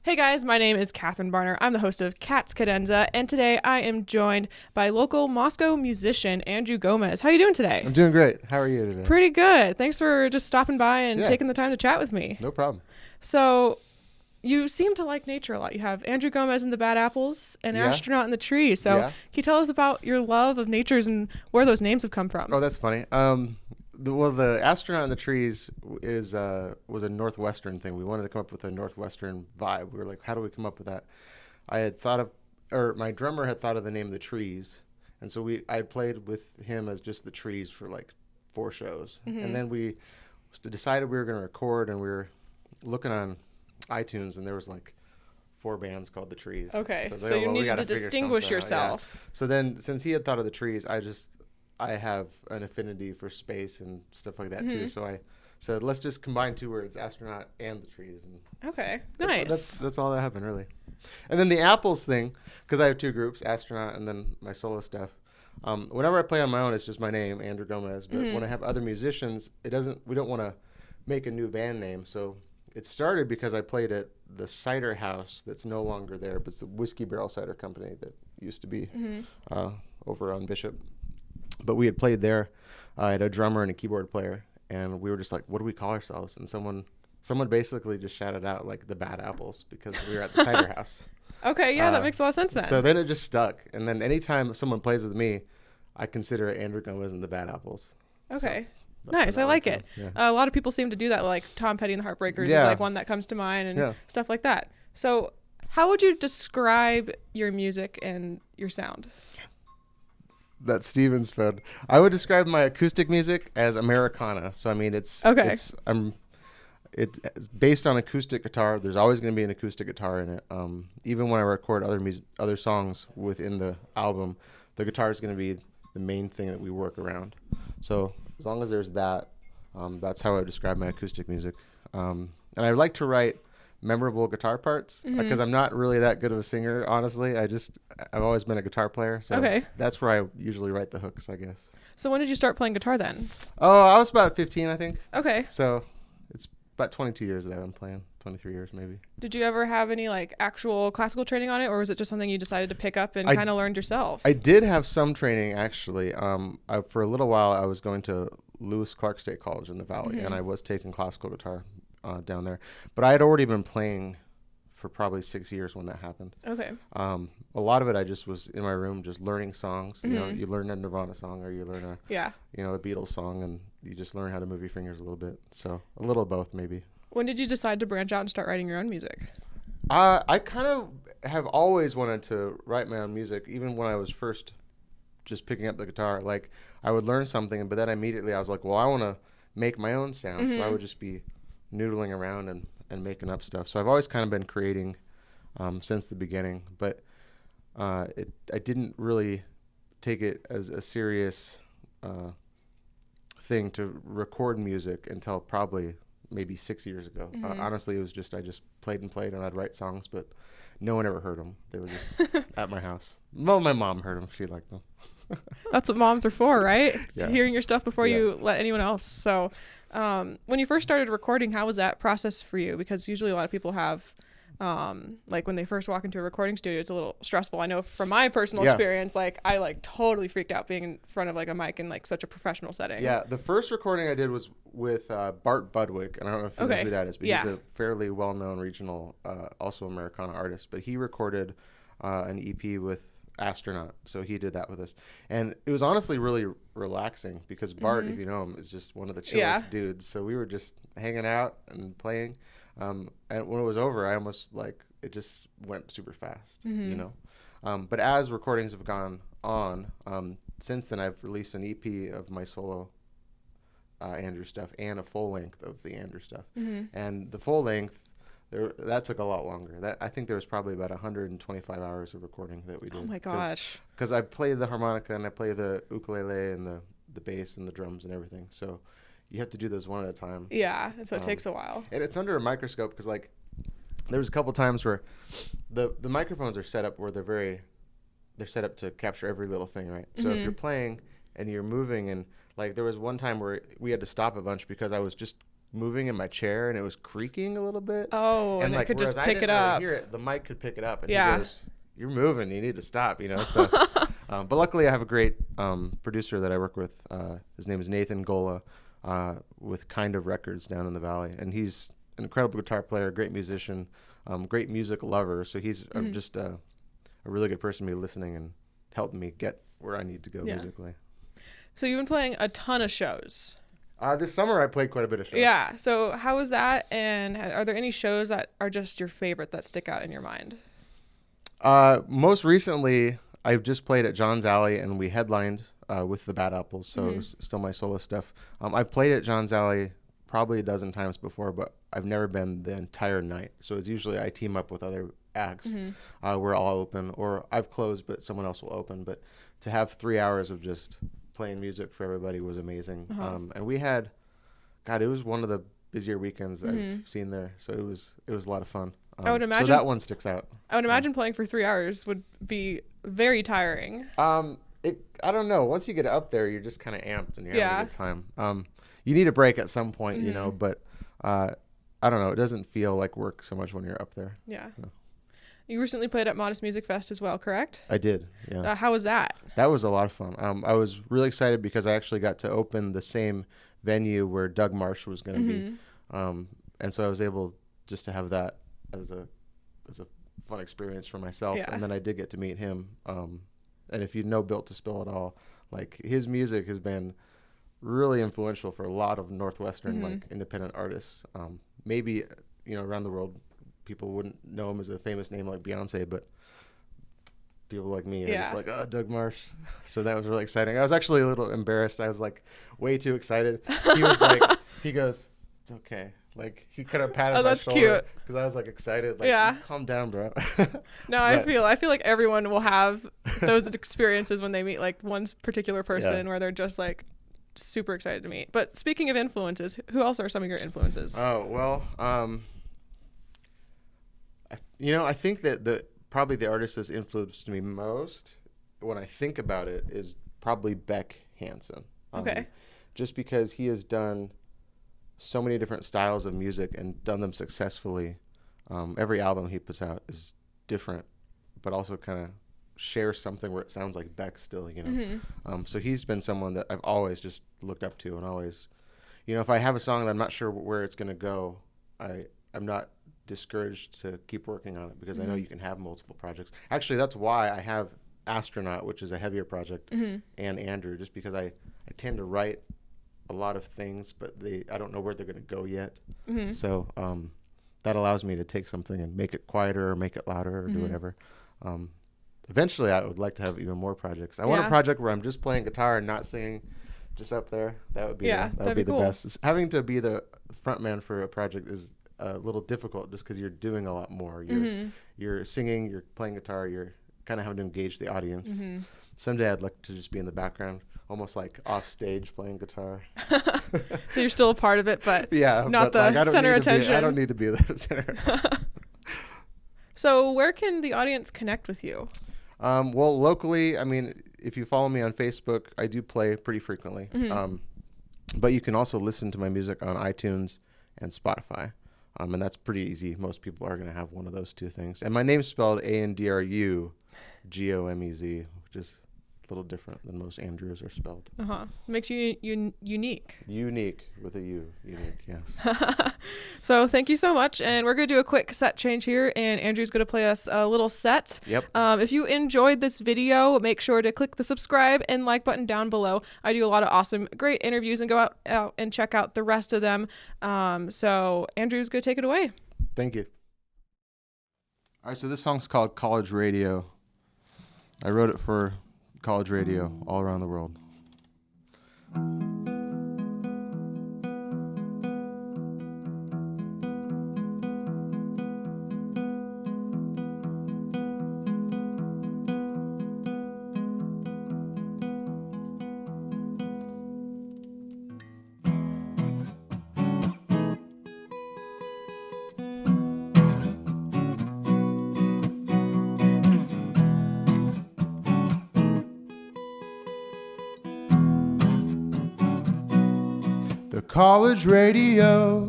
Hey guys, my name is Katherine Barner. I'm the host of Cat's Cadenza, and today I am joined by local Moscow musician Andru Gomez. How are you doing today? I'm doing great. How are you today? Pretty good. Thanks for just stopping by and taking the time to chat with me. No problem. So, you seem to like nature a lot. You have Andru Gomez and the Bad Apples and Astronaut in the Trees. So, can you tell us about your love of natures and where those names have come from? Oh, that's funny. The Astronaut in the Trees was a Northwestern thing. We wanted to come up with a Northwestern vibe. We were like, how do we come up with that? My drummer had thought of the name The Trees. And so I had played with him as just The Trees for like 4 shows. Mm-hmm. And then we decided we were going to record, and we were looking on iTunes, and there was like 4 bands called The Trees. Okay, so you needed to distinguish yourself. Yeah. So then, since he had thought of The Trees, I have an affinity for space and stuff like that too. So I said, let's just combine 2 words, astronaut and The Trees. And okay, nice. That's all that happened, really. And then the Apples thing, because I have 2 groups, astronaut and then my solo stuff. Whenever I play on my own, it's just my name, Andru Gomez. But when I have other musicians, we don't want to make a new band name. So it started because I played at the cider house that's no longer there, but it's a Whiskey Barrel Cider Company that used to be over on Bishop. But we had played there. I had a drummer and a keyboard player, and we were just like, what do we call ourselves? And someone basically just shouted out like the Bad Apples because we were at the cider house. Okay, yeah, that makes a lot of sense then. So then it just stuck. And then anytime someone plays with me, I consider it Andru Gomez and the Bad Apples. Okay. So nice. I like it. Yeah. A lot of people seem to do that, like Tom Petty and the Heartbreakers is like one that comes to mind and stuff like that. So how would you describe your music and your sound? That's Steven's phone. I would describe my acoustic music as Americana. So I mean, it's based on acoustic guitar. There's always going to be an acoustic guitar in it. Even when I record other songs within the album, the guitar is going to be the main thing that we work around. So as long as there's that, that's how I would describe my acoustic music. And I like to write memorable guitar parts because I'm not really that good of a singer, honestly. I've always been a guitar player, so that's where I usually write the hooks, I guess. So when did you start playing guitar then? Oh, I was about 15, I think. Okay. So it's about 22 years that I've been playing, 23 years maybe. Did you ever have any like actual classical training on it, or was it just something you decided to pick up and kind of learned yourself? I did have some training, actually. For a little while, I was going to Lewis Clark State College in the Valley, and I was taking classical guitar down there, but I had already been playing for probably 6 years when that happened. Okay. A lot of it I just was in my room just learning songs. You know, you learn a Nirvana song or you learn a Beatles song, and you just learn how to move your fingers a little bit. So a little of both maybe. When did you decide to branch out and start writing your own music? I kind of have always wanted to write my own music, even when I was first just picking up the guitar. Like I would learn something, but then immediately I was like, well, I want to make my own sound. So I would just be noodling around and making up stuff. So I've always kind of been creating since the beginning, but I didn't really take it as a serious thing to record music until probably maybe 6 years ago. Honestly, it was just I just played and I'd write songs, but no one ever heard them. They were just at my house. Well, my mom heard them. She liked them. That's what moms are for, right? Yeah. Hearing your stuff before you let anyone else. So when you first started recording, how was that process for you? Because usually a lot of people have, like when they first walk into a recording studio, it's a little stressful. I know from my personal experience, like I like totally freaked out being in front of like a mic in like such a professional setting. Yeah, the first recording I did was with Bart Budwick, and I don't know if you know who that is, but he's a fairly well-known regional, also Americana artist. But he recorded an EP with Astronaut, so he did that with us, and it was honestly really relaxing because Bart, if you know him, is just one of the chillest dudes. So we were just hanging out and playing, and when it was over, I almost like it just went super fast, you know. But as recordings have gone on, since then I've released an EP of my solo Andru stuff and a full length of the Andru stuff, and the full length. That took a lot longer. I think there was probably about 125 hours of recording that we did. Oh my gosh! Because I play the harmonica and I play the ukulele and the bass and the drums and everything. So you have to do those one at a time. Yeah, and so it takes a while. And it's under a microscope because like there was a couple times where the microphones are set up where they're set up to capture every little thing, right? So if you're playing and you're moving and like there was one time where we had to stop a bunch because I was just moving in my chair and it was creaking a little bit. Oh, and like, it could just pick it up. Hear it, the mic could pick it up, and he goes, "You're moving. You need to stop." You know. So, but luckily, I have a great producer that I work with. His name is Nathan Gola, with Kind of Records down in the Valley, and he's an incredible guitar player, great musician, great music lover. So he's just a really good person to be listening and helping me get where I need to go musically. So you've been playing a ton of shows. This summer I played quite a bit of shows. Yeah. So how was that? And are there any shows that are just your favorite that stick out in your mind? Most recently, I've just played at John's Alley, and we headlined with the Bad Apples, so it's still my solo stuff. I've played at John's Alley probably a dozen times before, but I've never been the entire night. So it's usually I team up with other acts. We're all open, or I've closed, but someone else will open. But to have 3 hours of just playing music for everybody was amazing. And we had, it was one of the busier weekends I've seen there. So it was a lot of fun. I would imagine. So that one sticks out. I would imagine playing for 3 hours would be very tiring. I don't know. Once you get up there, you're just kind of amped and you're having a good time. You need a break at some point, you know, but I don't know. It doesn't feel like work so much when you're up there. Yeah. You recently played at Modest Music Fest as well, correct? I did, yeah. How was that? That was a lot of fun. I was really excited because I actually got to open the same venue where Doug Marsh was going to be. And so I was able just to have that as a fun experience for myself. And then I did get to meet him. And if you know Built to Spill at all, like his music has been really influential for a lot of Northwestern like independent artists. Maybe, around the world, people wouldn't know him as a famous name like Beyonce, but people like me are just like, oh, Doug Marsh. So that was really exciting. I was actually a little embarrassed. I was like way too excited. He was like, he goes, "It's okay." Like he kind of patted my shoulder because I was like excited. Like, calm down, bro. No, I feel like everyone will have those experiences when they meet like one particular person where they're just like super excited to meet. But speaking of influences, who else are some of your influences? Oh, well, I think that probably the artist that's influenced me most when I think about it is probably Beck Hansen. Okay. Just because he has done so many different styles of music and done them successfully. Every album he puts out is different, but also kind of shares something where it sounds like Beck still, So he's been someone that I've always just looked up to, and always, if I have a song that I'm not sure where it's going to go, I'm not discouraged to keep working on it because I know you can have multiple projects. Actually, that's why I have Astronaut, which is a heavier project, and Andrew, just because I tend to write a lot of things, but I don't know where they're going to go yet. So that allows me to take something and make it quieter or make it louder or do whatever. Eventually, I would like to have even more projects. I want a project where I'm just playing guitar and not singing, just up there. That would be the cool. best. Having to be the front man for a project is a little difficult just because you're doing a lot more. You're singing, you're playing guitar, you're kind of having to engage the audience. Someday I'd like to just be in the background, almost like off stage playing guitar. So you're still a part of it, but not but the center attention. I don't need to be the center. So where can the audience connect with you? Well, locally, I mean, if you follow me on Facebook, I do play pretty frequently. But you can also listen to my music on iTunes and Spotify. And that's pretty easy. Most people are going to have one of those two things. And my name's spelled Andru Gomez, which is a little different than most Andrews are spelled. Makes you unique. Unique with a U. Unique, yes. So thank you so much. And we're going to do a quick set change here. And Andrew's going to play us a little set. Yep. If you enjoyed this video, make sure to click the subscribe and like button down below. I do a lot of awesome, great interviews, and go out and check out the rest of them. So Andrew's going to take it away. Thank you. All right, so this song's called College Radio. I wrote it for college radio all around the world. college radio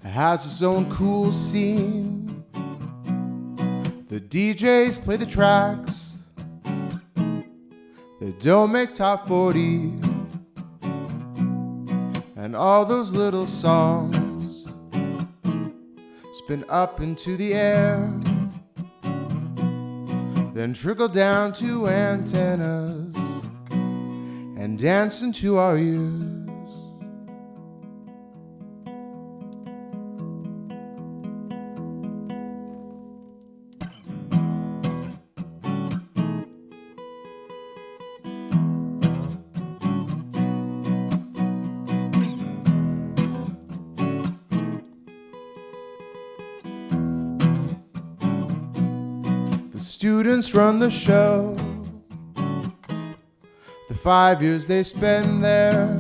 has its own cool scene. The DJs play the tracks that don't make top 40, and all those little songs spin up into the air, then trickle down to antennas and dance into our ears. Students run the show, the 5 years they spend there.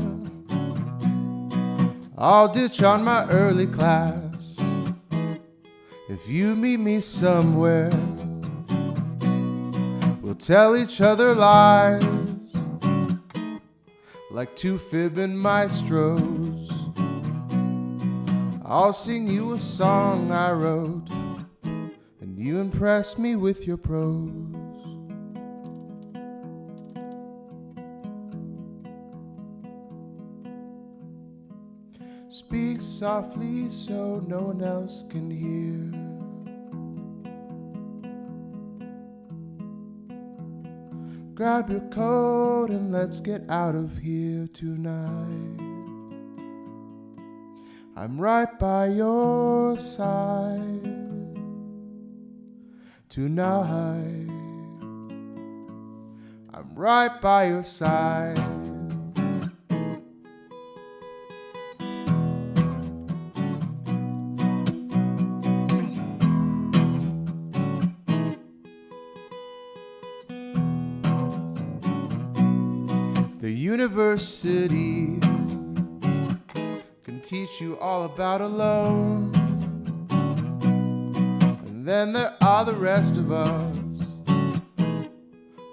I'll ditch on my early class if you meet me somewhere. We'll tell each other lies like two fibbing maestros. I'll sing you a song I wrote, you impress me with your prose. Speak softly so no one else can hear. Grab your coat and let's get out of here tonight. I'm right by your side. Tonight, I'm right by your side. The university can teach you all about alone. Then there are the rest of us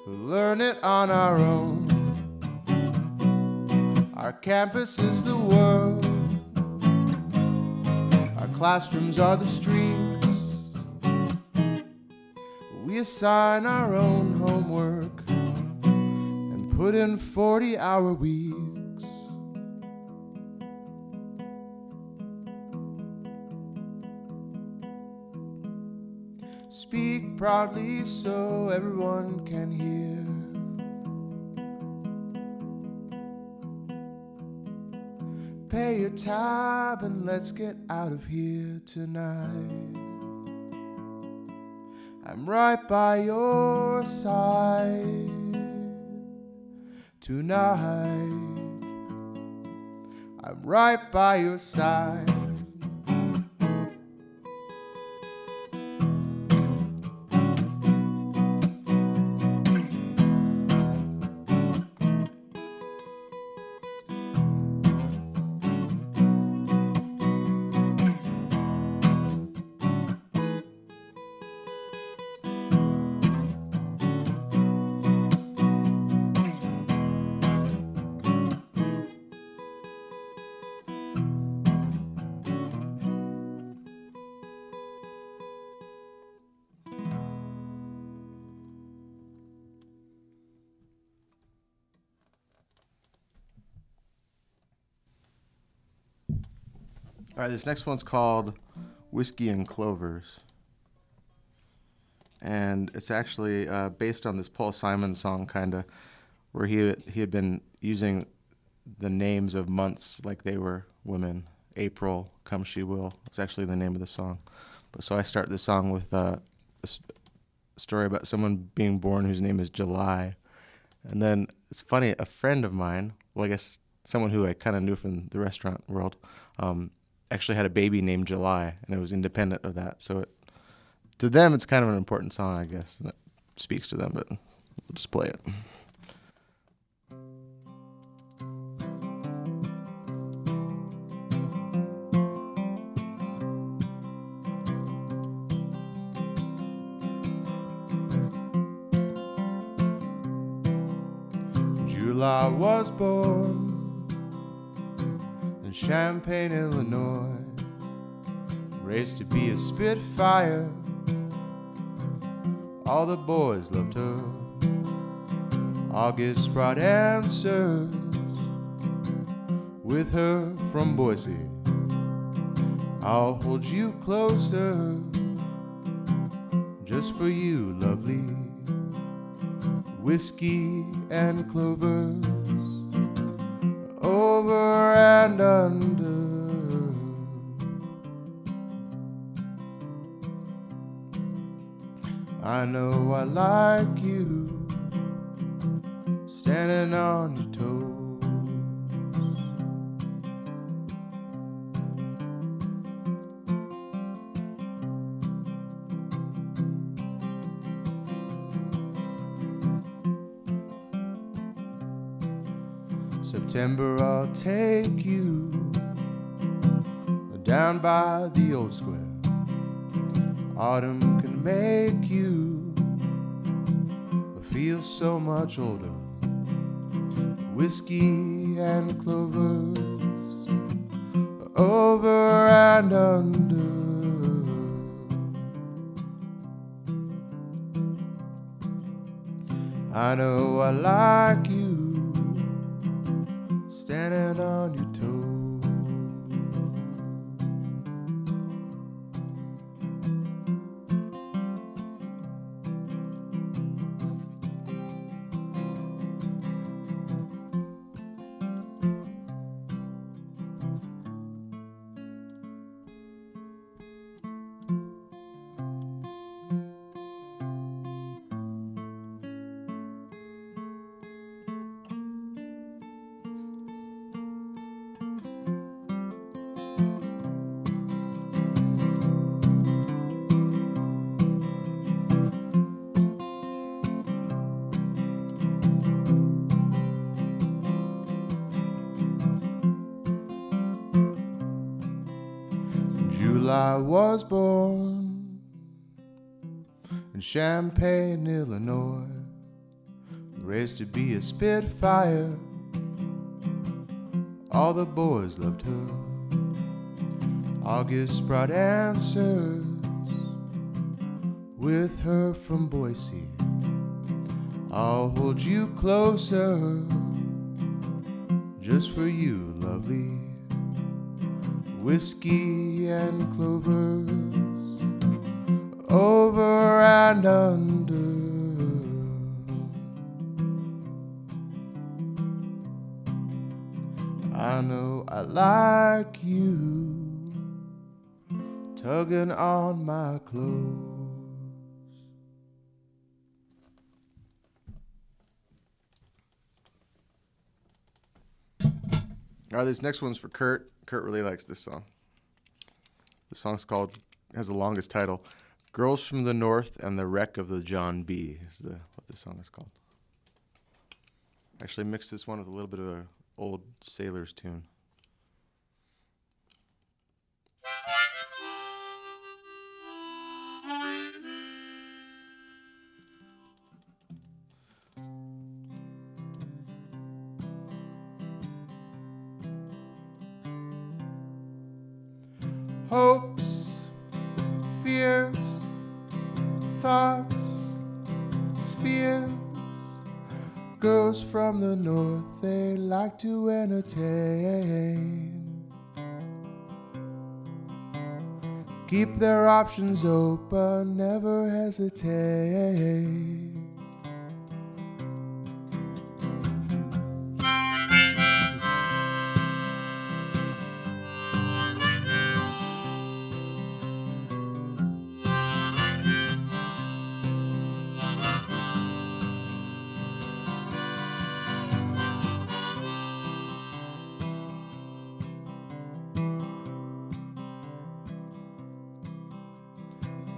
who learn it on our own. Our campus is the world, our classrooms are the streets. We assign our own homework and put in 40-hour weeks. Speak proudly so everyone can hear. Pay your tab and let's get out of here tonight. I'm right by your side. Tonight, I'm right by your side. All right, this next one's called Whiskey and Clovers. And it's actually based on this Paul Simon song, kind of, where he had been using the names of months like they were women. April, Come She Will. It's actually the name of the song. But so I start the song with a story about someone being born whose name is July. And then it's funny, a friend of mine, well, I guess someone who I kind of knew from the restaurant world, actually had a baby named July, and it was independent of that. So to them, it's kind of an important song, I guess, and it speaks to them, but we'll just play it. July was born Champaign, Illinois, raised to be a Spitfire. All the boys loved her. August brought answers with her from Boise. I'll hold you closer just for you, lovely. Whiskey and clovers, over and under. I know I like you, standing on your toes. September, I'll take you down by the old square. Autumn can make you feel so much older. Whiskey and clovers, over and under. I know I like you, standing on your toes. I was born in Champaign, Illinois, raised to be a Spitfire. All the boys loved her. August brought answers with her from Boise. I'll hold you closer just for you, lovely. Whiskey and clovers, over and under. I know I like you, tugging on my clothes. All right, this next one's for Kurt. Kurt really likes this song. The song's called, has the longest title, Girls from the North and the Wreck of the John B. is what the song is called. I actually mixed this one with a little bit of an old Sailors tune. Hopes, fears, thoughts, spheres. Girls from the north, they like to entertain. Keep their options open, never hesitate.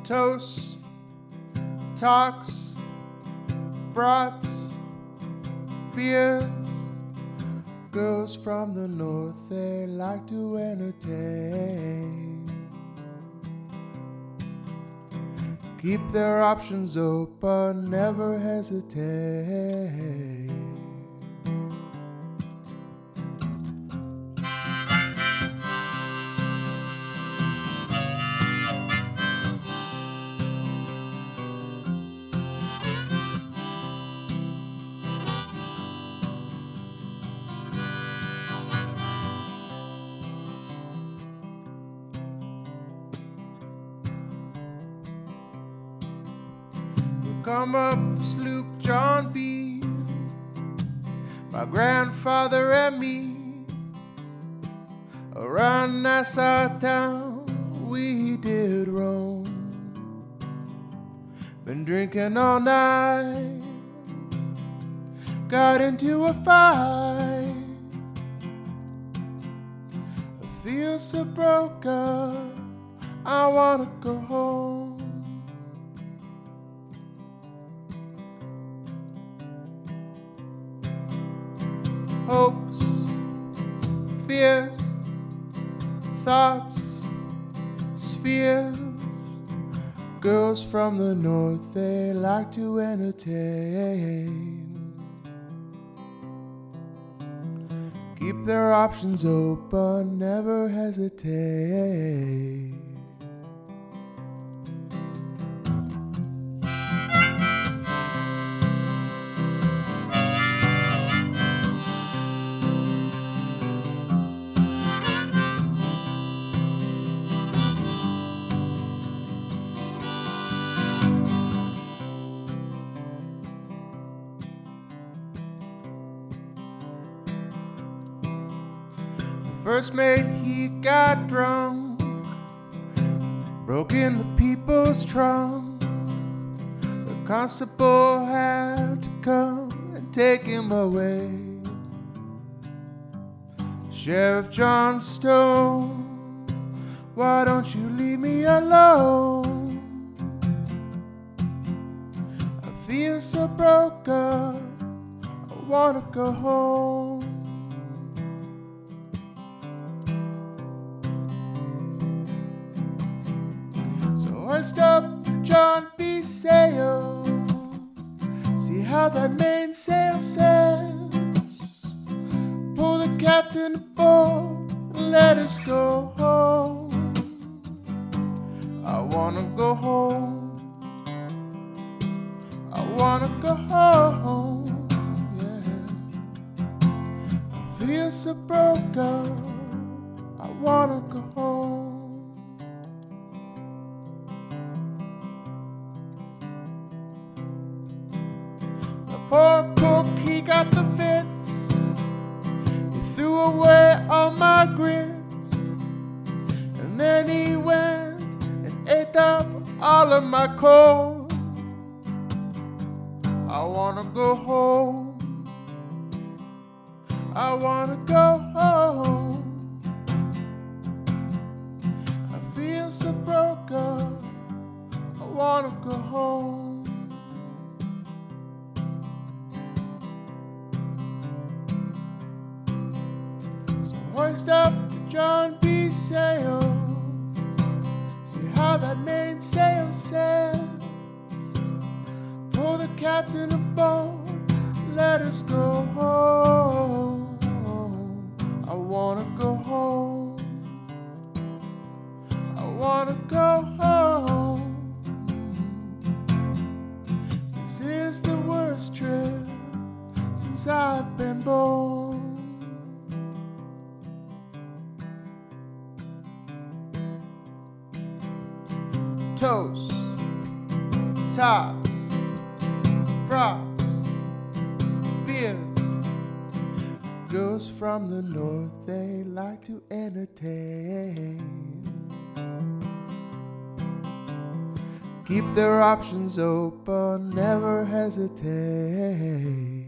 Toasts, talks, brats, beers. Girls from the north, they like to entertain. Keep their options open, never hesitate. come up the sloop John B. My grandfather and me, around Nassau town we did roam. Been drinking all night, got into a fight. I feel so broke up, I wanna go home. Hopes, fears, thoughts, spheres. Girls from the north, they like to entertain. Keep their options open, never hesitate. First mate, he got drunk, broke in the people's trunk. The constable had to come and take him away. Sheriff John Stone, why don't you leave me alone? I feel so broke up, I wanna go home. Hoist up the John B. sails, see how that mainsail sets. Pull the captain aboard and let us go home. I wanna go home, I wanna go home, yeah. I feel so broke up, I wanna go home. Poor cook, he got the fits. He threw away all my grits, and then he went and ate up all of my corn. I wanna go home, I wanna go home. I feel so broke up, I wanna go home. Hoist up the John B. sails, see how that mainsail sets. Pull the captain aboard, let us go home. I wanna go home, I wanna go home. This is the worst trip since I've been born. Toast, tops, brats, beers. Girls from the north, they like to entertain. Keep their options open, never hesitate.